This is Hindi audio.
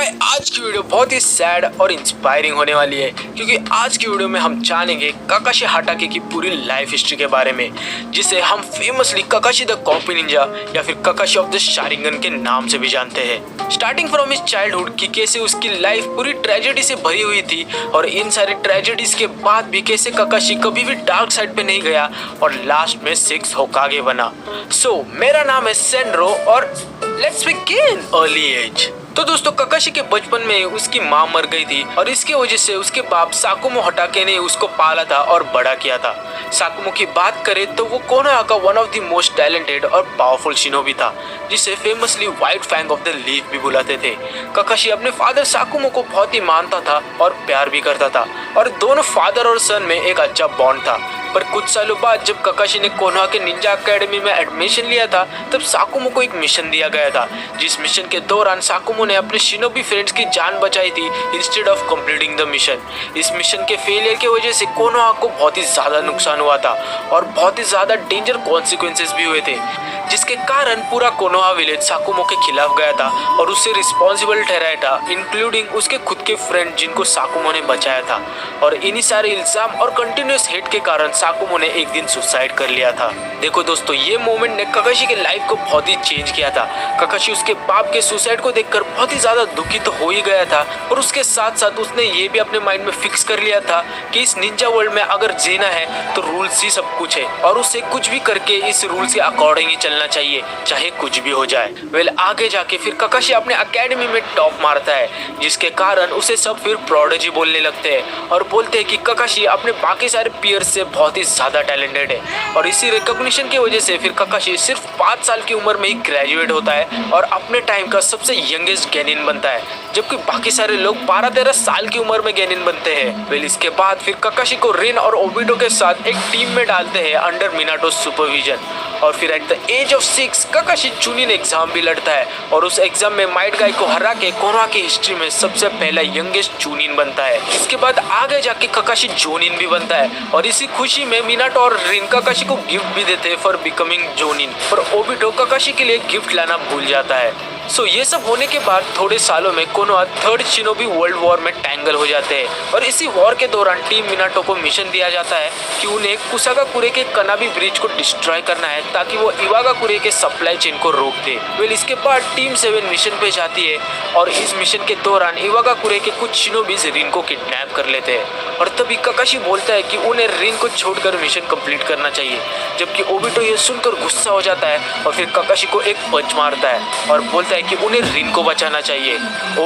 भाई आज की वीडियो बहुत ही सैड और इंस्पायरिंग होने वाली है क्योंकि आज की वीडियो में हम जानेंगे काकाशी हाटाके की पूरी लाइफ हिस्ट्री के बारे में, जिसे हम फेमसली काकाशी द कॉपी निंजा या फिर काकाशी ऑफ द शारिंगन के नाम से भी जानते हैं। स्टार्टिंग फ्रॉम हिज चाइल्डहुड कि कैसे उसकी लाइफ पूरी ट्रेजेडी से भरी हुई थी और इन सारी ट्रेजेडीज के बाद भी कैसे काकाशी कभी भी डार्क साइड पे नहीं गया और लास्ट में 6 होकागे बना। मेरा नाम है सेंड्रो और लेट्स बिगिन अर्ली एज। तो दोस्तों काकाशी के बचपन में उसकी माँ मर गई थी और इसके वजह से उसके बाप साकुमो हाटाके ने उसको पाला था और बड़ा किया था। साकुमो की बात करें तो वो कोनोहा का one of the most talented और पावरफुल शिनोबी था, जिसे famously White Fang of the Leaf भी बुलाते थे। काकाशी अपने फादर साकुमो को बहुत ही मानता था और प्यार भी करता था और दोनों फादर और सन में एक अच्छा बॉन्ड था। पर कुछ सालों बाद जब काकाशी ने कोनोहा के निंजा एकेडमी में एडमिशन लिया था तब साकुमो को एक मिशन दिया गया था, जिस मिशन के दौरान साकुमो ने अपने शिनोबी फ्रेंड्स की जान बचाई थी instead of completing the mission. इस मिशन के फेलियर की वजह से कोनोहा को बहुत ही ज्यादा नुकसान हुआ था और बहुत ही ज्यादा डेंजर कॉन्सिक्वेंसेस भी हुए थे, जिसके कारण पूरा कोनोहा विलेज साकुमो के खिलाफ गया था और उससे रिस्पॉन्सिबल ठहराया था, इंक्लूडिंग उसके खुद के फ्रेंड जिनको साकुमो ने बचाया था। और इन्हीं सारे इल्जाम और कंटिन्यूस हेट के कारण साकुमो ने एक दिन सुसाइड कर लिया था। देखो दोस्तों, ये मोमेंट ने काकाशी के लाइफ को बहुत ही चेंज किया था। काकाशी उसके बाप के सुसाइड को देखकर बहुत ही ज्यादा दुखी तो हो ही गया था और उसके साथ साथ उसने ये भी अपने माइंड में फिक्स कर लिया था कि इस निंजा वर्ल्ड में अगर जीना है तो रूल्स ही सब कुछ है और उसे कुछ भी करके इस रूल्स के अकॉर्डिंग ही चलना चाहिए, चाहे कुछ भी हो जाए। आगे जाके फिर काकाशी अपने एकेडमी में टॉप मारता है, जिसके कारण उसे सब फिर प्रोडिजी बोलने लगते हैं और बोलते हैं कि काकाशी अपने बाकी सारे पीयर्स से बहुत ही ज्यादा टैलेंटेड है। और इसी रिकॉग्निशन की वजह से फिर काकाशी सिर्फ 5 साल की उम्र में ही ग्रेजुएट होता है और अपने टाइम का सबसे यंगेस्ट गेनिन बनता है, जबकि बाकी सारे लोग 12-13 साल की उम्र में गेनिन बनते हैं। इसके बाद फिर काकाशी को रिन और ओबिटो के साथ एक टीम में डालते हैं अंडर मिनाटो सुपरविजन और फिर at the age of 6 Kakashi chunin exam भी लड़ता है और उस एग्जाम में माइट गाई को हरा के कोनोहा की हिस्ट्री में सबसे पहला यंगेस्ट चुनिन बनता है। इसके बाद आगे जाके काकाशी जोनिन भी बनता है और इसी खुशी में मिनाटो और रिन काकाशी को गिफ्ट भी देते हैं फॉर बिकमिंग जोनिन, पर ओबिटो काकाशी के लिए गिफ्ट लाना भूल जाता है। ये सब होने के बाद थोड़े सालों में Konoha third shinobi world war में टैंगल हो जाते हैं और इसी वॉर के दौरान टीम मिनाटो को मिशन दिया जाता है कि उन्हें कुसागाकुरे के कनाबी ब्रिज को डिस्ट्रॉय करना है ताकि वो इवागाकुरे के सप्लाई चेन को रोक दे। इसके बाद टीम 7 मिशन पे जाती है और इस मिशन के दौरान इवागाकुरे के कुछ शिनोबीज रिन को किडनैप कर लेते हैं और तभी काकाशी बोलता है कि उन्हें रिन को छोड़कर मिशन कंप्लीट करना चाहिए, जबकि ओबिटो ये सुनकर गुस्सा हो जाता है और फिर काकाशी को एक पंच मारता है और बोलता है कि उन्हें रिन को बचाना चाहिए।